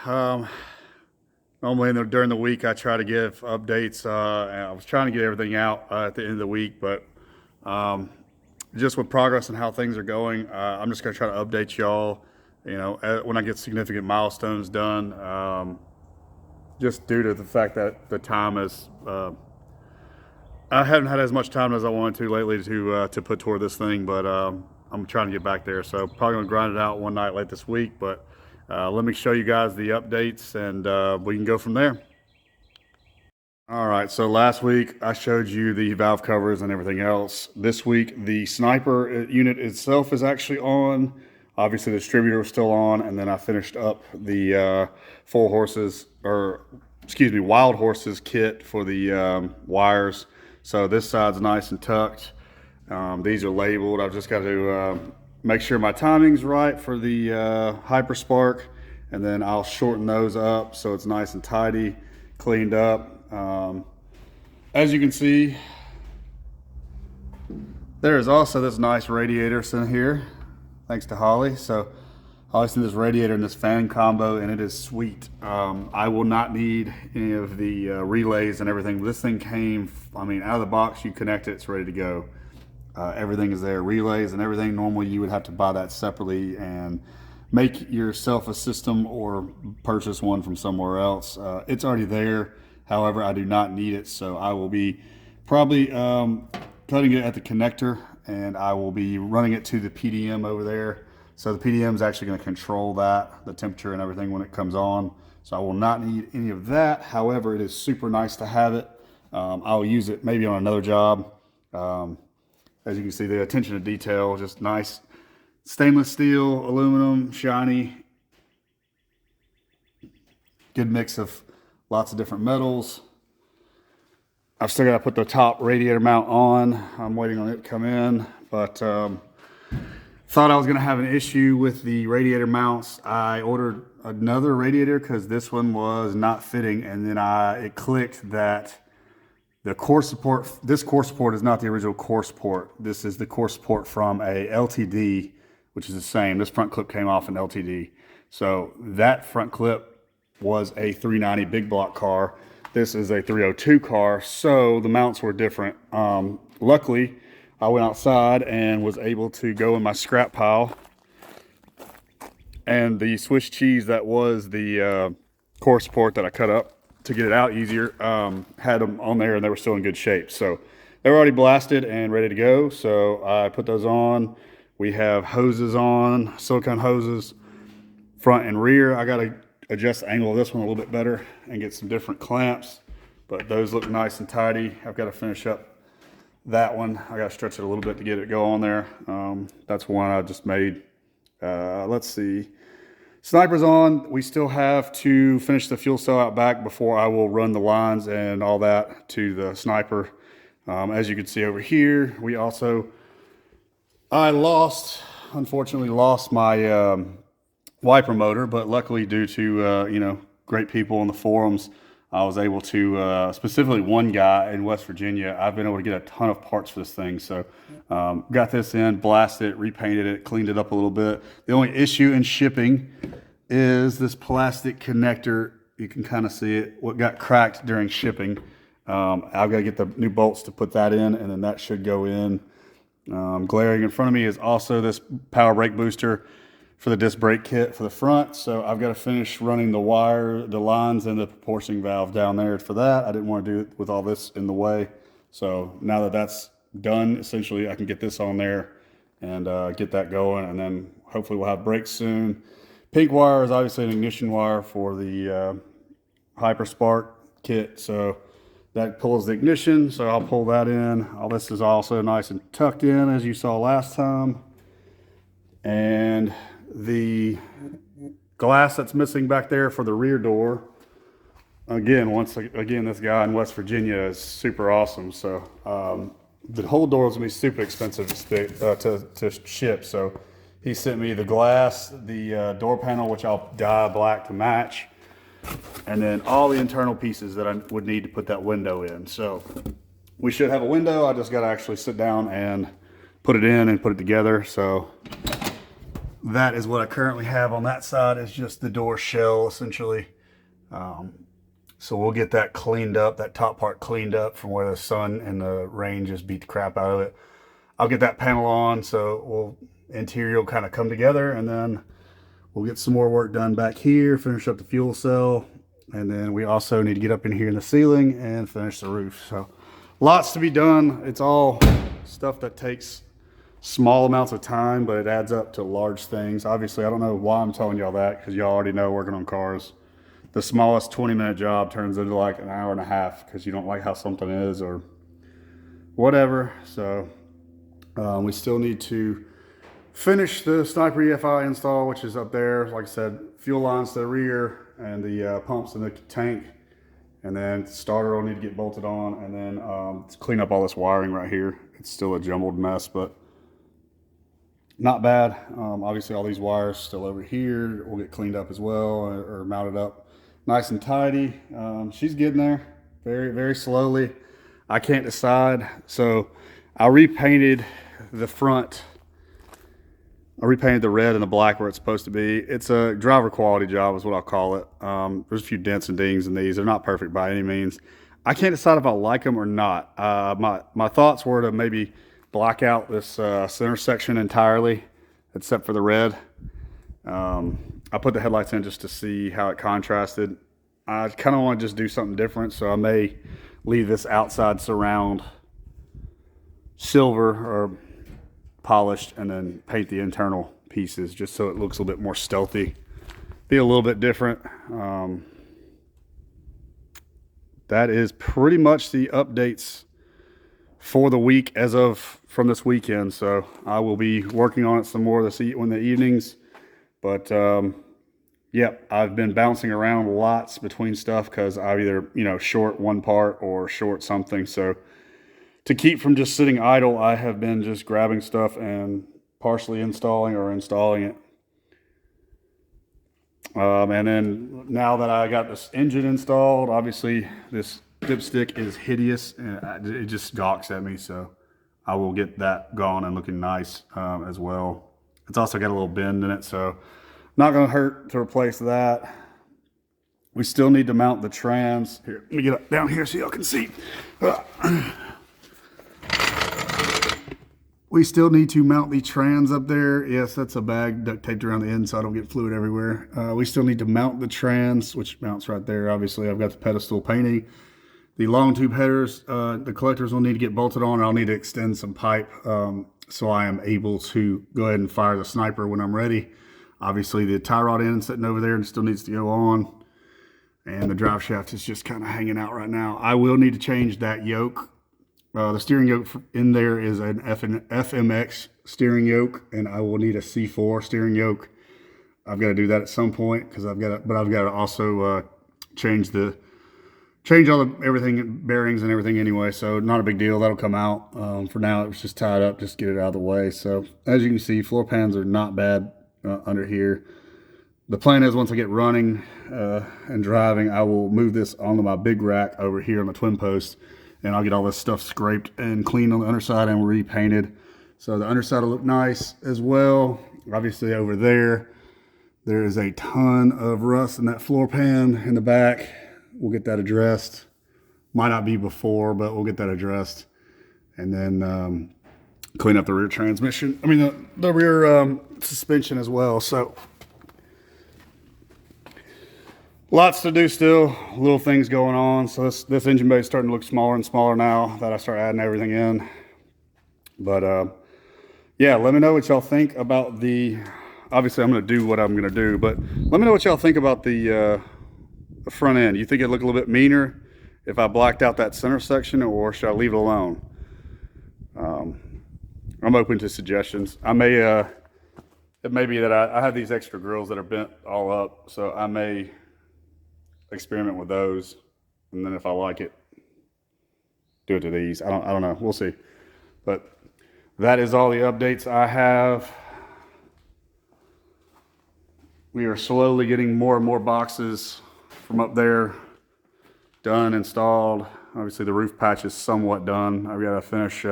Um, Normally during the week I try to give updates. And I was trying to get everything out at the end of the week, but just with progress and how things are going, I'm just going to try to update y'all. When I get significant milestones done, just due to the fact that the time is, I haven't had as much time as I wanted to lately to put toward this thing, but I'm trying to get back there. So probably gonna grind it out one night late this week, but let me show you guys the updates and we can go from there. All right, so last week I showed you the valve covers and everything else. This week the sniper unit itself is actually on. Obviously the distributor was still on, and then I finished up the wild horses kit for the wires. So this side's nice and tucked. These are labeled. I've just got to make sure my timing's right for the Hyperspark, and then I'll shorten those up so it's nice and tidy, cleaned up. As you can see, there is also this nice radiator sitting here, thanks to Holley. So Holley sent this radiator and this fan combo, and it is sweet. I will not need any of the relays and everything. This thing came, out of the box, you connect it, it's ready to go. Everything is there, relays and everything. Normally you would have to buy that separately and make yourself a system or purchase one from somewhere else. It's already there. However, I do not need it, so I will be probably cutting it at the connector, and I will be running it to the PDM over there. So the PDM is actually going to control that, the temperature and everything when it comes on. So I will not need any of that. However, it is super nice to have it. I'll use it maybe on another job. As you can see, the attention to detail, just nice stainless steel, aluminum, shiny. Good mix of lots of different metals. I've still got to put the top radiator mount on. I'm waiting on it to come in, but thought I was going to have an issue with the radiator mounts. I ordered another radiator because this one was not fitting, and then it clicked that the core support, this core support is not the original core support. This is the core support from a LTD, which is the same. This front clip came off an LTD. So that front clip was a 390 big block car. This is a 302 car, so the mounts were different. Luckily, I went outside and was able to go in my scrap pile, and the Swiss cheese that was the core support that I cut up to get it out easier, had them on there, and they were still in good shape. So they were already blasted and ready to go. So I put those on. We have hoses on, silicone hoses, front and rear. I got to adjust the angle of this one a little bit better and get some different clamps, but those look nice and tidy. I've got to finish up that one. I got to stretch it a little bit to get it go on there. That's one I just made. Let's see. Sniper's on. We still have to finish the fuel cell out back before I will run the lines and all that to the sniper. As you can see over here, I unfortunately lost my wiper motor, but luckily due to great people on the forums, I was able to, specifically one guy in West Virginia, I've been able to get a ton of parts for this thing. So got this in, blasted it, repainted it, cleaned it up a little bit. The only issue in shipping is this plastic connector. You can kind of see it, what got cracked during shipping. I've got to get the new bolts to put that in, and then that should go in. Glaring in front of me is also this power brake booster for the disc brake kit for the front. So I've got to finish running the lines and the proportioning valve down there for that. I didn't want to do it with all this in the way. So now that that's done, essentially I can get this on there and get that going, and then hopefully we'll have brakes soon. Pink wire is obviously an ignition wire for the Hyperspark kit. So that pulls the ignition, so I'll pull that in. All this is also nice and tucked in, as you saw last time. And the glass that's missing back there for the rear door, again, this guy in West Virginia is super awesome. So the whole door is gonna be super expensive to ship. So he sent me the glass, the door panel, which I'll dye black to match, and then all the internal pieces that I would need to put that window in. So we should have a window. I just got to actually sit down and put it in and put it together. So that is what I currently have on that side, is just the door shell essentially. So we'll get that cleaned up, that top part cleaned up from where the sun and the rain just beat the crap out of it. I'll get that panel on, so interior will kind of come together, and then we'll get some more work done back here, finish up the fuel cell, and then we also need to get up in here in the ceiling and finish the roof. So lots to be done. It's all stuff that takes small amounts of time, but it adds up to large things. Obviously, I don't know why I'm telling y'all that, because y'all already know working on cars, the smallest 20-minute job turns into like an hour and a half because you don't like how something is or whatever. So we still need to finish the Sniper EFI install, which is up there. Like I said, fuel lines to the rear and the pumps in the tank. And then the starter will need to get bolted on, and then clean up all this wiring right here. It's still a jumbled mess, but not bad. Obviously all these wires still over here will get cleaned up as well, or mounted up nice and tidy. She's getting there very, very slowly. I can't decide. So I repainted the front. I repainted the red and the black where it's supposed to be. It's a driver quality job is what I'll call it. There's a few dents and dings in these. They're not perfect by any means. I can't decide if I like them or not. My thoughts were to maybe black out this center section entirely, except for the red. I put the headlights in just to see how it contrasted. I kind of want to just do something different, so I may leave this outside surround silver or polished, and then paint the internal pieces just so it looks a little bit more stealthy, be a little bit different. That is pretty much the updates for the week as of from this weekend. So I will be working on it some more in the evenings. But yep, I've been bouncing around lots between stuff because I've either short one part or short something. So to keep from just sitting idle, I have been just grabbing stuff and partially installing or installing it. And then now that I got this engine installed, obviously this dipstick is hideous and it just gawks at me. So I will get that gone and looking nice as well. It's also got a little bend in it, so not going to hurt to replace that. We still need to mount the trans. Here, let me get up down here so y'all can see. We still need to mount the trans up there. Yes, that's a bag duct taped around the end so I don't get fluid everywhere. We still need to mount the trans, which mounts right there. Obviously, I've got the pedestal painting. The long tube headers, the collectors will need to get bolted on. I'll need to extend some pipe so I am able to go ahead and fire the Sniper when I'm ready. Obviously, the tie rod end sitting over there and still needs to go on. And the drive shaft is just kind of hanging out right now. I will need to change that yoke. The steering yoke in there is an FMX steering yoke, and I will need a C4 steering yoke. I've got to do that at some point because I've got to also change all the everything, bearings and everything anyway. So not a big deal. That'll come out. For now, it was just tied up, just get it out of the way. So as you can see, floor pans are not bad under here. The plan is once I get running and driving, I will move this onto my big rack over here on the twin post. And I'll get all this stuff scraped and cleaned on the underside and repainted. So the underside will look nice as well. Obviously over there is a ton of rust in that floor pan in the back. We'll get that addressed. Might not be before, but we'll get that addressed. And then clean up the rear transmission. I mean, the rear suspension as well. So lots to do still, little things going on. So this engine bay is starting to look smaller and smaller now that I start adding everything in. But yeah, let me know what y'all think about obviously I'm gonna do what I'm gonna do, but let me know what y'all think about the front end. You think it'd look a little bit meaner if I blacked out that center section, or should I leave it alone? I'm open to suggestions. I may, it may be that I have these extra grills that are bent all up, so I may experiment with those, and then if I like it, do it to these. I don't know. We'll see. But that is all the updates I have. We are slowly getting more and more boxes from up there done, installed. Obviously the roof patch is somewhat done. I've got to finish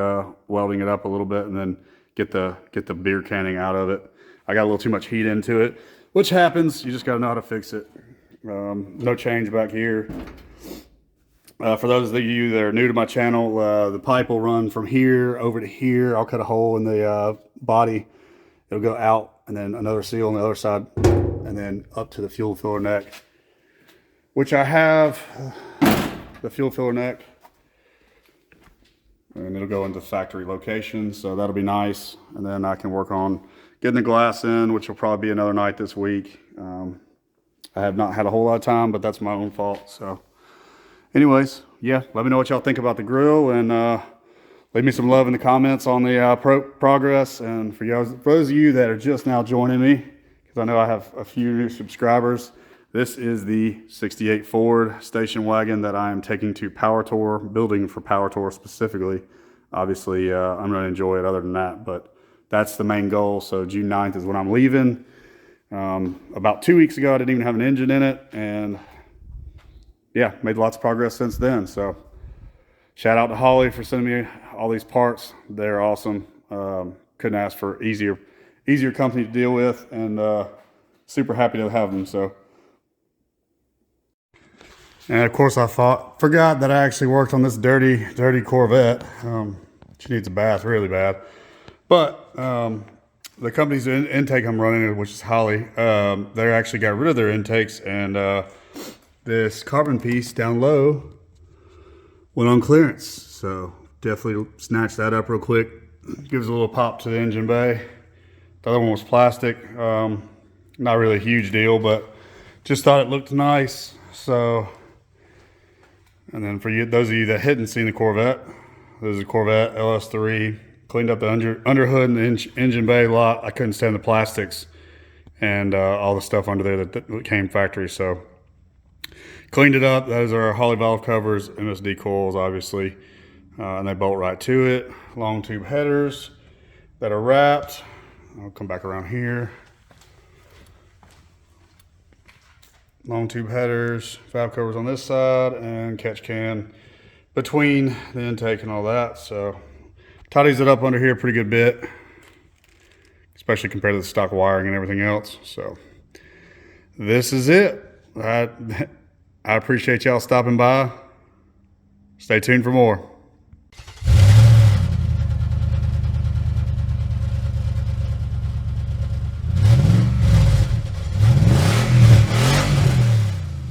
welding it up a little bit and then get the beer canning out of it. I got a little too much heat into it, which happens. You just got to know how to fix it. No change back here. For those of you that are new to my channel, the pipe will run from here over to here. I'll cut a hole in the body. It'll go out, and then another seal on the other side, and then up to the fuel filler neck, which I have the fuel filler neck, and it'll go into factory location, so that'll be nice. And then I can work on getting the glass in, which will probably be another night this week. I have not had a whole lot of time, but that's my own fault. So anyways, yeah, let me know what y'all think about the grill, and leave me some love in the comments on the progress. And for those of you that are just now joining me, because I know I have a few new subscribers, this is the 68 Ford station wagon that I am taking to Power Tour, building for Power Tour specifically. Obviously, I'm going to enjoy it other than that, but that's the main goal. So June 9th is when I'm leaving. About 2 weeks ago, I didn't even have an engine in it, and yeah, made lots of progress since then. So shout out to Holley for sending me all these parts. They're awesome. Couldn't ask for easier company to deal with, and super happy to have them. So, and of course, I forgot that I actually worked on this dirty Corvette. She needs a bath really bad, but the company's intake I'm running, which is Holley, they actually got rid of their intakes, and this carbon piece down low went on clearance. So definitely snatch that up real quick. Gives a little pop to the engine bay. The other one was plastic. Not really a huge deal, but just thought it looked nice. So, and then for you, those of you that hadn't seen the Corvette, this is a Corvette LS3. Cleaned up the underhood and the engine bay a lot. I couldn't stand the plastics and all the stuff under there that came factory. So cleaned it up. Those are Holley valve covers, MSD coils, obviously. And they bolt right to it. Long tube headers that are wrapped. I'll come back around here. Long tube headers, valve covers on this side, and catch can between the intake and all that. So tidies it up under here a pretty good bit, especially compared to the stock wiring and everything else. So this is it. I appreciate y'all stopping by. Stay tuned for more.